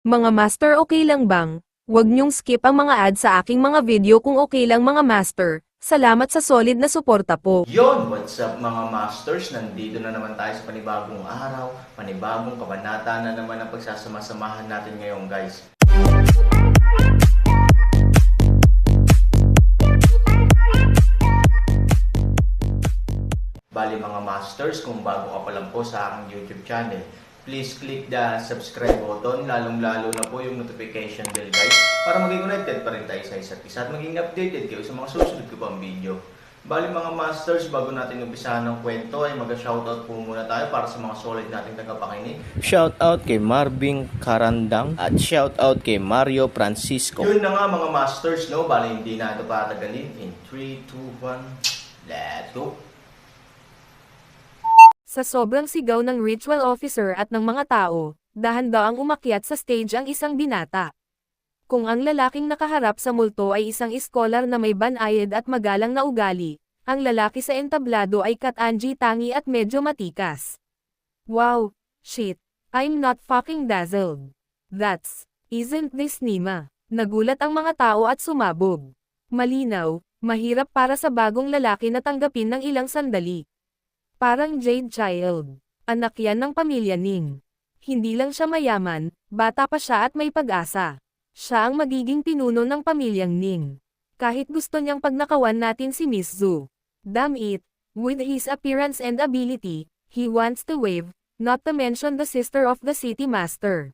Mga master, okay lang bang? Huwag niyong skip ang mga ads sa aking mga video kung okay lang mga master. Salamat sa solid na suporta po. Yon, what's up mga masters? Nandito na naman tayo sa panibagong araw, panibagong kabanata na naman ang pagsasama-samahan natin ngayon guys. Bali mga masters, kung bago ka pa lang po sa aking YouTube channel, please click the subscribe button, lalong-lalo na po yung notification bell guys, para maging connected pa rin tayo sa isa't isa at maging updated kayo sa mga susunod ko pang video. Bali mga masters, bago natin umpisahan ng kwento ay mag-shoutout po muna tayo para sa mga solid nating tagapakinig. Shoutout kay Marvin Carandang at shoutout kay Mario Francisco. Yun na nga mga masters, no? Bali hindi na ito patagalin. In 3, 2, 1, let's go! Sa sobrang sigaw ng ritual officer at ng mga tao, dahan-daang umakyat sa stage ang isang binata. Kung ang lalaking nakaharap sa multo ay isang iskolar na may banayad at magalang na ugali, ang lalaki sa entablado ay Katanji tangi at medyo matikas. Wow, shit, I'm not fucking dazzled. Isn't this Nima? Nagulat ang mga tao at sumabog. Malinaw, mahirap para sa bagong lalaki na tanggapin ng ilang sandali. Parang Jade Child. Anak yan ng pamilya Ning. Hindi lang siya mayaman, bata pa siya at may pag-asa. Siya ang magiging pinuno ng pamilyang Ning. Kahit gusto niyang pagnakawan natin si Miss Zhu. Damn it, with his appearance and ability, he wants to wave, not to mention the sister of the city master.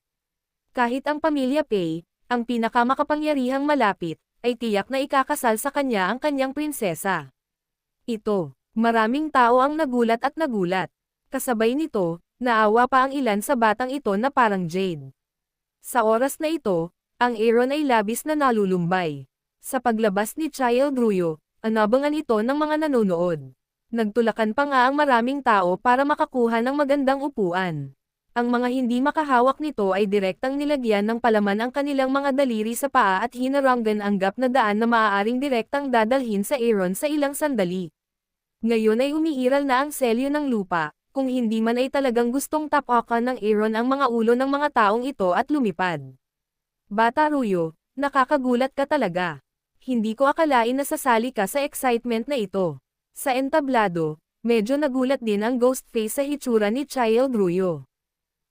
Kahit ang pamilya Pei, ang pinakamakapangyarihang malapit, ay tiyak na ikakasal sa kanya ang kanyang prinsesa. Ito. Maraming tao ang nagulat at nagulat. Kasabay nito, naawa pa ang ilan sa batang ito na parang Jade. Sa oras na ito, ang Aaron ay labis na nalulumbay. Sa paglabas ni Child Ruyo, anabangan ito ng mga nanonood. Nagtulakan pa nga ang maraming tao para makakuha ng magandang upuan. Ang mga hindi makahawak nito ay direktang nilagyan ng palaman ang kanilang mga daliri sa paa at hinaranggan ang gap na daan na maaaring direktang dadalhin sa Aaron sa ilang sandali. Ngayon ay umiiral na ang selyo ng lupa, kung hindi man ay talagang gustong tapakan ng Aaron ang mga ulo ng mga taong ito at lumipad. Bata Ruyo, nakakagulat ka talaga. Hindi ko akalain na sasali ka sa excitement na ito. Sa entablado, medyo nagulat din ang ghost face sa hitsura ni Child Ruyo.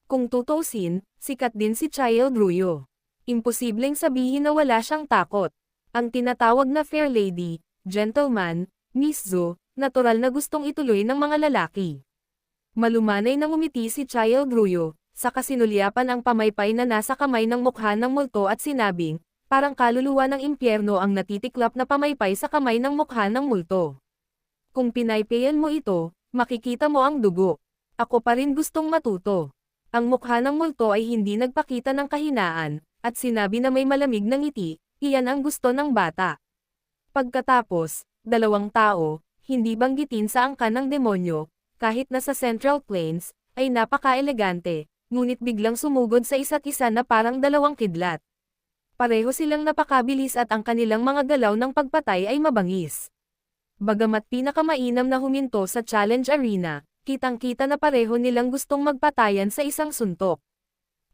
Kung tutusin, sikat din si Child Ruyo. Imposibleng sabihin na wala siyang takot. Ang tinatawag na fair lady, gentleman, Miss Zhu, natural na gustong ituloy ng mga lalaki. Malumanay nang umiti si Child Ruyo, sa kasinulyapan ang pamaypay na nasa kamay ng mukha ng multo at sinabing, parang kaluluwa ng impyerno ang natitiklap na pamaypay sa kamay ng mukha ng multo. Kung pinaypayan mo ito, makikita mo ang dugo. Ako pa rin gustong matuto. Ang mukha ng multo ay hindi nagpakita ng kahinaan, at sinabi na may malamig na ngiti, iyan ang gusto ng bata. Pagkatapos, dalawang tao, hindi banggitin sa angkan ng demonyo, kahit nasa Central Plains, ay napaka-elegante, ngunit biglang sumugod sa isa't isa na parang dalawang kidlat. Pareho silang napakabilis at ang kanilang mga galaw ng pagpatay ay mabangis. Bagamat pinakamainam na huminto sa challenge arena, kitang-kita na pareho nilang gustong magpatayan sa isang suntok.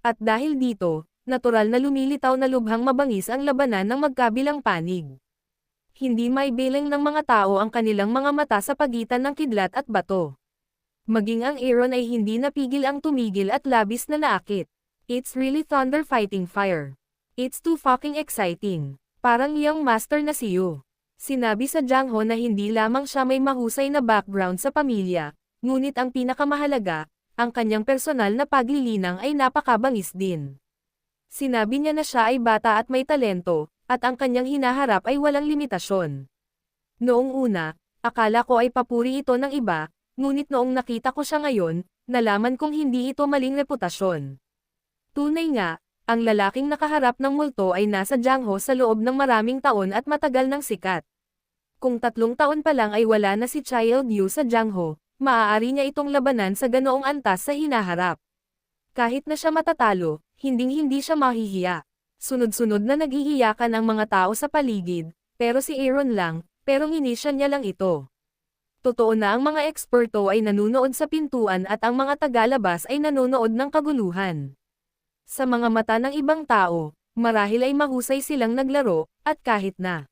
At dahil dito, natural na lumilitaw na lubhang mabangis ang labanan ng magkabilang panig. Hindi may bilang ng mga tao ang kanilang mga mata sa pagitan ng kidlat at bato. Maging ang Aaron ay hindi napigil ang tumigil at labis na naakit. It's really thunder fighting fire. It's too fucking exciting. Parang young master na si Yu. Sinabi sa Jang Ho na hindi lamang siya may mahusay na background sa pamilya, ngunit ang pinakamahalaga, ang kanyang personal na paglilinang ay napakabangis din. Sinabi niya na siya ay bata at may talento, at ang kanyang hinaharap ay walang limitasyon. Noong una, akala ko ay papuri ito ng iba, ngunit noong nakita ko siya ngayon, nalaman kong hindi ito maling reputasyon. Tunay nga, ang lalaking nakaharap ng multo ay nasa Jangho sa loob ng maraming taon at matagal ng sikat. Kung 3 taon pa lang ay wala na si Child Yu sa Jangho, maaari niya itong labanan sa ganoong antas sa hinaharap. Kahit na siya matatalo, hinding-hindi siya mahihiya. Sunod-sunod na nag-iiyakan ang mga tao sa paligid, pero si Aaron lang, pero inisya niya lang ito. Totoo na ang mga eksperto ay nanunood sa pintuan at ang mga tagalabas ay nanonood ng kaguluhan. Sa mga mata ng ibang tao, marahil ay mahusay silang naglaro, at kahit na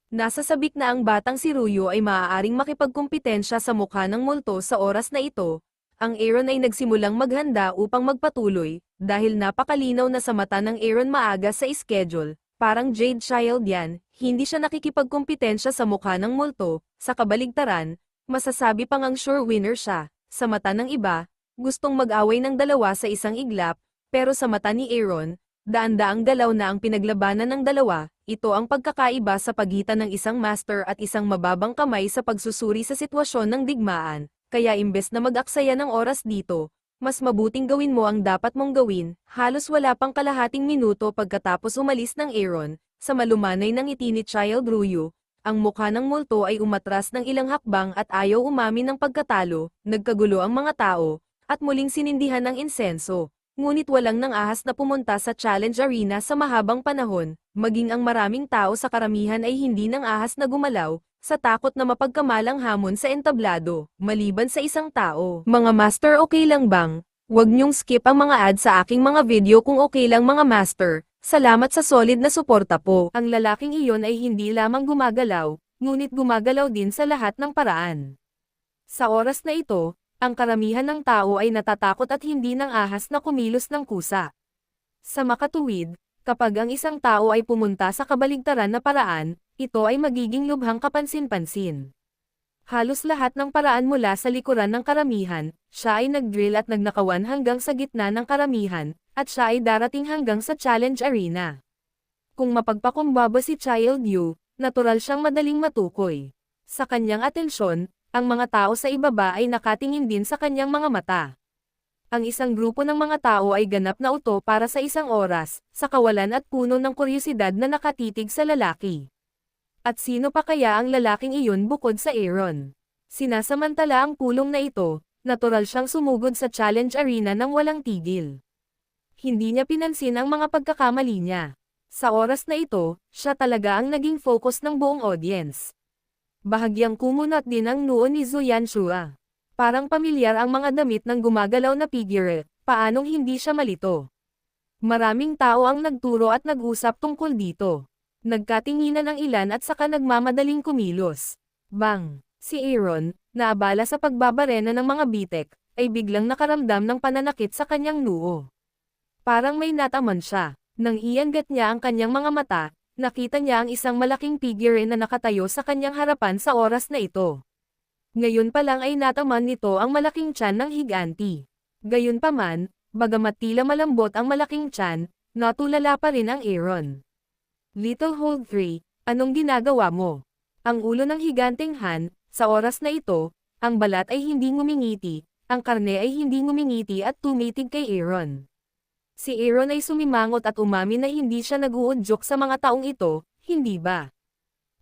nasa sabik na ang batang si Ruyo ay maaaring makipagkumpetensya sa mukha ng multo sa oras na ito, ang Aaron ay nagsimulang maghanda upang magpatuloy, dahil napakalinaw na sa mata ng Aaron maaga sa schedule, parang Jade Child yan, hindi siya nakikipagkumpetensya sa mukha ng multo, sa kabaligtaran, masasabi pang ang sure winner siya, sa mata ng iba, gustong mag-away ng dalawa sa isang iglap, pero sa mata ni Aaron, daan-daang galaw na ang pinaglabanan ng dalawa, ito ang pagkakaiba sa pagitan ng isang master at isang mababang kamay sa pagsusuri sa sitwasyon ng digmaan, kaya imbes na mag-aksaya ng oras dito, mas mabuting gawin mo ang dapat mong gawin, halos wala pang kalahating minuto pagkatapos umalis ng Aaron, sa malumanay ng ngiti ni Child Ruyo, ang mukha ng multo ay umatras ng ilang hakbang at ayaw umamin ng pagkatalo, nagkagulo ang mga tao, at muling sinindihan ng insenso. Ngunit walang nang ahas na pumunta sa challenge arena sa mahabang panahon, maging ang maraming tao sa karamihan ay hindi nang ahas na gumalaw, sa takot na mapagkamalang hamon sa entablado, maliban sa isang tao. Mga master, okay lang bang? Huwag niyong skip ang mga ad sa aking mga video kung okay lang mga master. Salamat sa solid na suporta po. Ang lalaking iyon ay hindi lamang gumagalaw, ngunit gumagalaw din sa lahat ng paraan. Sa oras na ito, ang karamihan ng tao ay natatakot at hindi nang ahas na kumilos ng kusa. Sa makatuwid, kapag ang isang tao ay pumunta sa kabaligtaran na paraan, ito ay magiging lubhang kapansin-pansin. Halos lahat ng paraan mula sa likuran ng karamihan, siya ay nag-drill at nagnakawan hanggang sa gitna ng karamihan, at siya ay darating hanggang sa challenge arena. Kung mapagpakumbaba si Child Yu, natural siyang madaling matukoy. Sa kanyang atensyon, ang mga tao sa ibaba ay nakatingin din sa kanyang mga mata. Ang isang grupo ng mga tao ay ganap na uto para sa isang oras, sa kawalan at puno ng kuryosidad na nakatitig sa lalaki. At sino pa kaya ang lalaking iyon bukod sa Aaron? Sinasamantala ang pulong na ito, natural siyang sumugod sa challenge arena ng walang tigil. Hindi niya pinansin ang mga pagkakamali niya. Sa oras na ito, siya talaga ang naging focus ng buong audience. Bahagyang kumunot din ang noo ni Zhu Yanshua. Parang pamilyar ang mga damit ng gumagalaw na figure, paanong hindi siya malito. Maraming tao ang nagturo at nag-usap tungkol dito. Nagkatinginan ang ilan at saka nagmamadaling kumilos. Bang! Si Aaron, na abala sa pagbabarena ng mga bitek, ay biglang nakaramdam ng pananakit sa kanyang noo. Parang may nataman siya. Nang iangat niya ang kanyang mga mata, nakita niya ang isang malaking figure na nakatayo sa kanyang harapan sa oras na ito. Ngayon pa lang ay nataman nito ang malaking tiyan ng higanti. Gayunpaman, bagamat tila malambot ang malaking tiyan, natulala pa rin ang Aaron. Little Hold 3, anong ginagawa mo? Ang ulo ng higanteng Han, sa oras na ito, ang balat ay hindi ngumingiti, ang karne ay hindi ngumingiti at tumitig kay Aaron. Si Aaron ay sumimangot at umamin na hindi siya nag-uudyok sa mga taong ito, hindi ba?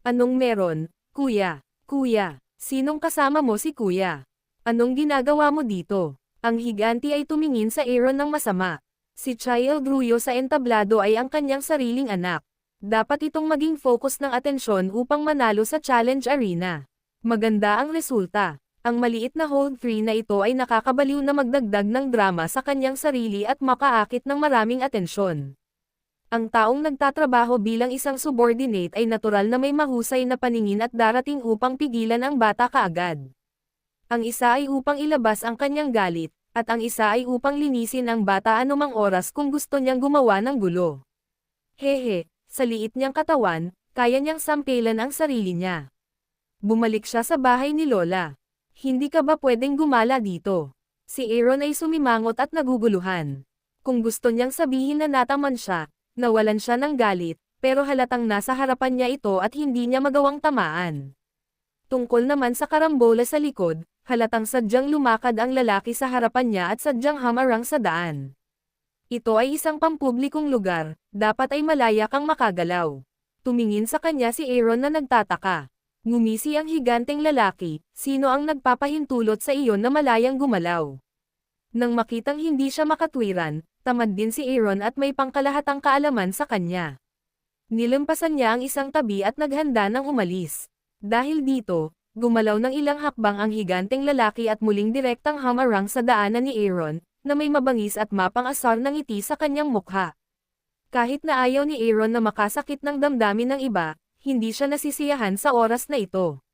Anong meron, kuya? Kuya, sinong kasama mo si kuya? Anong ginagawa mo dito? Ang higanti ay tumingin sa Aaron ng masama. Si Child Ruyo sa entablado ay ang kanyang sariling anak. Dapat itong maging focus ng atensyon upang manalo sa challenge arena. Maganda ang resulta. Ang maliit na hold 3 na ito ay nakakabaliw na magdagdag ng drama sa kanyang sarili at makaakit ng maraming atensyon. Ang taong nagtatrabaho bilang isang subordinate ay natural na may mahusay na paningin at darating upang pigilan ang bata kaagad. Ang isa ay upang ilabas ang kanyang galit, at ang isa ay upang linisin ang bata anumang oras kung gusto niyang gumawa ng gulo. Hehe, sa liit niyang katawan, kaya niyang sampilan ang sarili niya. Bumalik siya sa bahay ni Lola. Hindi ka ba pwedeng gumala dito? Si Aaron ay sumimangot at naguguluhan. Kung gusto niyang sabihin na nataman siya, nawalan siya ng galit, pero halatang nasa harapan niya ito at hindi niya magawang tamaan. Tungkol naman sa karambola sa likod, halatang sadyang lumakad ang lalaki sa harapan niya at sadyang hamarang sa daan. Ito ay isang pampublikong lugar, dapat ay malaya kang makagalaw. Tumingin sa kanya si Aaron na nagtataka. Ngumisi ang higanteng lalaki, sino ang nagpapahintulot sa iyo na malayang gumalaw? Nang makitang hindi siya makatwiran, tamad din si Aaron at may pangkalahatang kaalaman sa kanya. Nilampasan niya ang isang tabi at naghanda ng umalis. Dahil dito, gumalaw ng ilang hakbang ang higanteng lalaki at muling direktang hamarang sa daanan ni Aaron, na may mabangis at mapang-asar na ngiti sa kanyang mukha. Kahit na ayaw ni Aaron na makasakit ng damdamin ng iba, hindi siya nasisiyahan sa oras na ito.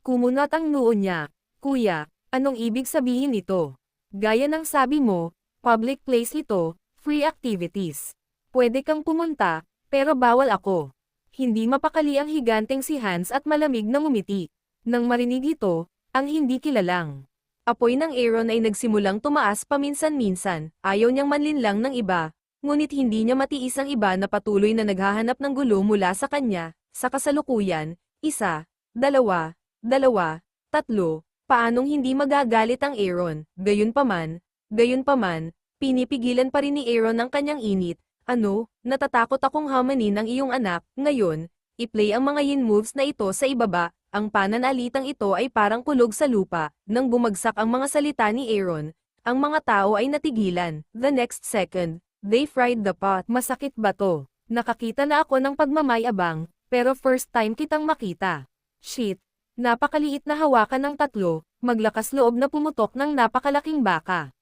Kumunot ang noo niya. Kuya, anong ibig sabihin nito? Gaya ng sabi mo, public place ito, free activities. Pwede kang pumunta, pero bawal ako. Hindi mapakali ang higanteng si Hans at malamig na ngumiti. Nang marinig ito, ang hindi kilalang apoy ng Aaron ay nagsimulang tumaas paminsan-minsan, ayaw niyang manlinlang ng iba, ngunit hindi niya matiis ang iba na patuloy na naghahanap ng gulo mula sa kanya. Sa kasalukuyan, 1, 2, 2, 3, paanong hindi magagalit ang Aaron? Gayunpaman, pinipigilan pa rin ni Aaron ang kanyang init. Ano, natatakot akong hamanin ang iyong anak. Ngayon, i-play ang mga yin moves na ito sa ibaba. Ang pananalitang ito ay parang kulog sa lupa. Nang bumagsak ang mga salita ni Aaron, ang mga tao ay natigilan. The next second, they fried the pot. Masakit ba to? Nakakita na ako ng pagmamayabang, pero first time kitang makita. Shit, napakaliit na hawakan ng 3, maglakas loob na pumutok ng napakalaking baka.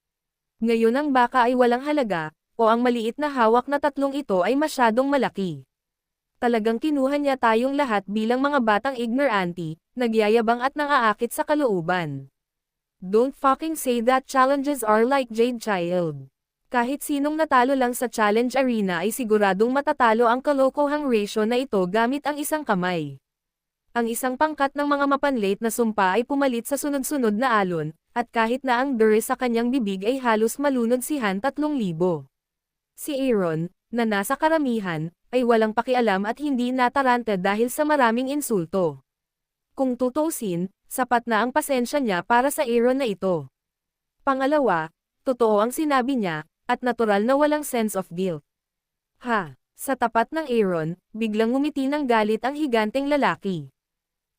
Ngayon ang baka ay walang halaga, o ang maliit na hawak na 3 ito ay masyadong malaki. Talagang kinuha niya tayong lahat bilang mga batang ignorante, nagyayabang at nangaakit sa kalooban. Don't fucking say that challenges are like Jade Child. Kahit sinong natalo lang sa challenge arena ay siguradong matatalo ang kalokohang ratio na ito gamit ang isang kamay. Ang isang pangkat ng mga mapanlate na sumpa ay pumalit sa sunod-sunod na alon, at kahit na ang dure sa kanyang bibig ay halos malunod si Han 3,000. Si Aaron, na nasa karamihan, ay walang pakialam at hindi nataranta dahil sa maraming insulto. Kung tutuusin, sapat na ang pasensya niya para sa Aaron na ito. Pangalawa, totoo ang sinabi niya, at natural na walang sense of guilt. Sa tapat ng Aaron, biglang ngumiti ng galit ang higanteng lalaki.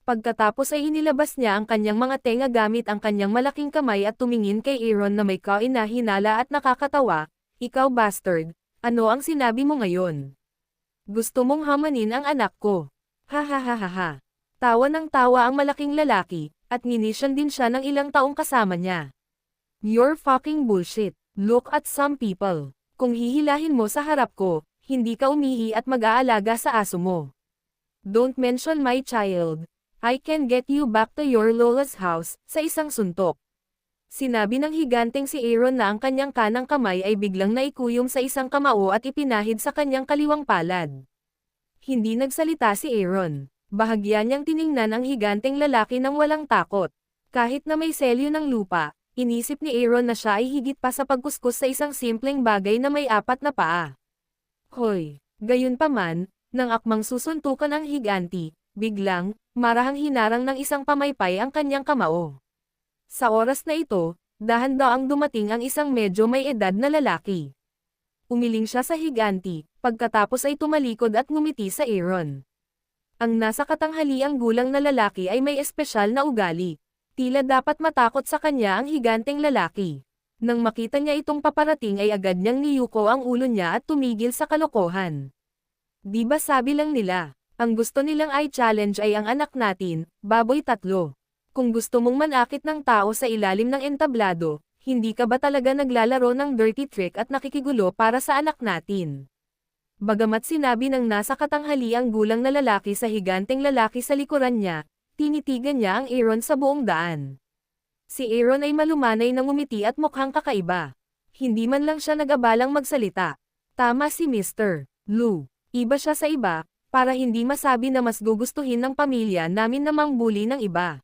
Pagkatapos ay inilabas niya ang kanyang mga tenga gamit ang kanyang malaking kamay at tumingin kay Aaron na may kainahinala at nakakatawa. Ikaw bastard, ano ang sinabi mo ngayon? Gusto mong hamanin ang anak ko. Ha. Tawa ng tawa ang malaking lalaki, at nginisyan din siya ng ilang taong kasama niya. You're fucking bullshit. Look at some people. Kung hihilahin mo sa harap ko, hindi ka umihi at mag-aalaga sa aso mo. Don't mention my child. I can get you back to your lola's house, sa isang suntok. Sinabi ng higanteng si Aaron na ang kanyang kanang kamay ay biglang naikuyom sa isang kamao at ipinahid sa kanyang kaliwang palad. Hindi nagsalita si Aaron. Bahagya niyang tiningnan ang higanteng lalaki ng walang takot. Kahit na may selyo ng lupa, inisip ni Aaron na siya ay higit pa sa pagkuskus sa isang simpleng bagay na may 4 na paa. Hoy, gayunpaman, nang akmang susuntukan ang higanti, biglang, marahang hinarang ng isang pamaypay ang kanyang kamao. Sa oras na ito, dahan-daang dumating ang isang medyo may edad na lalaki. Umiling siya sa higanti, pagkatapos ay tumalikod at ngumiti sa Aaron. Ang nasa katanghaliang gulang na lalaki ay may espesyal na ugali. Tila dapat matakot sa kanya ang higanteng lalaki. Nang makita niya itong paparating ay agad niyang niyuko ang ulo niya at tumigil sa kalokohan. Di ba sabi lang nila, ang gusto nilang i-challenge ay ang anak natin, baboy 3. Kung gusto mong manakit ng tao sa ilalim ng entablado, hindi ka ba talaga naglalaro ng dirty trick at nakikigulo para sa anak natin? Bagamat sinabi ng nasa katanghaliang gulang na lalaki sa higanteng lalaki sa likuran niya, tinitigan niya ang Aaron sa buong daan. Si Aaron ay malumanay na ngumiti at mukhang kakaiba. Hindi man lang siya nag-abalang magsalita. Tama si Mr. Lou. Iba siya sa iba, para hindi masabi na mas gugustuhin ng pamilya namin na mangbuli ng iba.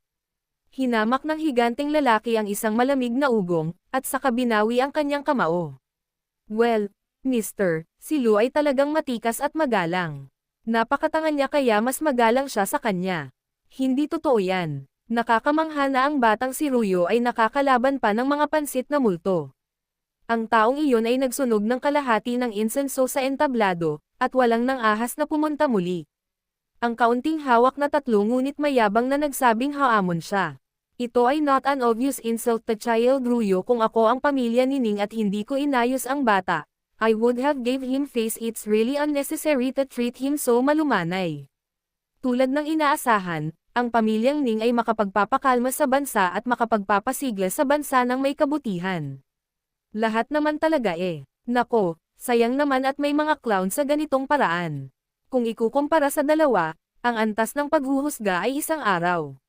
Hinamak ng higanteng lalaki ang isang malamig na ugong, at saka binawi ang kanyang kamao. Well, Mr. Si Lou ay talagang matikas at magalang. Napakatanga niya kaya mas magalang siya sa kanya. Hindi totoo yan. Nakakamangha na ang batang si Ruyo ay nakakalaban pa ng mga pansit na multo. Ang taong iyon ay nagsunog ng kalahati ng insenso sa entablado, at walang nang ahas na pumunta muli. Ang kaunting hawak na 3 ngunit mayabang na nagsabing haamon siya. Ito ay not an obvious insult to child Ruyo. Kung ako ang pamilya ni Ning at hindi ko inayos ang bata, I would have gave him face. It's really unnecessary to treat him so malumanay. Tulad ng inaasahan, ang pamilyang Ning ay makapagpapakalma sa bansa at makapagpapasigla sa bansa ng may kabutihan. Lahat naman talaga eh. Nako, sayang naman at may mga clown sa ganitong paraan. Kung ikukumpara sa dalawa, ang antas ng paghuhusga ay isang araw.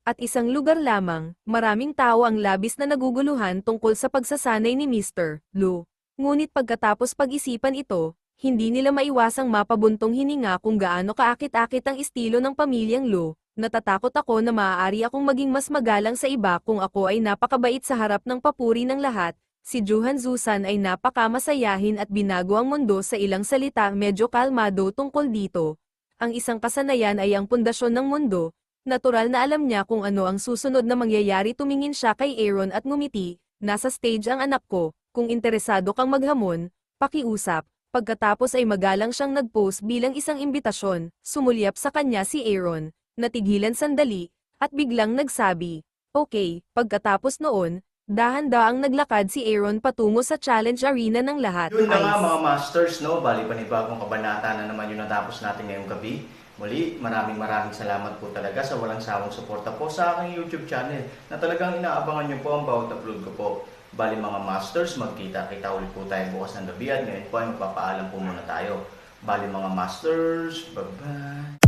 At isang lugar lamang, maraming tao ang labis na naguguluhan tungkol sa pagsasanay ni Mr. Lu. Ngunit pagkatapos pag-isipan ito, hindi nila maiwasang mapabuntong hininga kung gaano kaakit-akit ang estilo ng pamilyang Lu. Natatakot ako na maaari akong maging mas magalang sa iba kung ako ay napakabait sa harap ng papuri ng lahat. Si Juhan Zusan ay napakamasayahin at binago ang mundo sa ilang salita medyo kalmado tungkol dito. Ang isang kasanayan ay ang pundasyon ng mundo. Natural na alam niya kung ano ang susunod na mangyayari. Tumingin siya kay Aaron at ngumiti. Nasa stage ang anak ko, kung interesado kang maghamon, pakiusap. Pagkatapos ay magalang siyang nag-post bilang isang imbitasyon. Sumulyap sa kanya si Aaron, natigilan sandali, at biglang nagsabi, "Okay." Pagkatapos noon, dahan-daang naglakad si Aaron patungo sa challenge arena ng lahat. Yun na nga mga masters, no? Bali panibagong kabanata na naman yung natapos natin ngayong gabi. Muli, maraming salamat po talaga sa walang sawang suporta po sa aking YouTube channel na talagang inaabangan nyo po ang bawat upload ko po. Bali mga masters, magkita-kita ulit po tayo bukas ng gabi at ngayon po ay magpapaalam po muna tayo. Bali mga masters, bye-bye!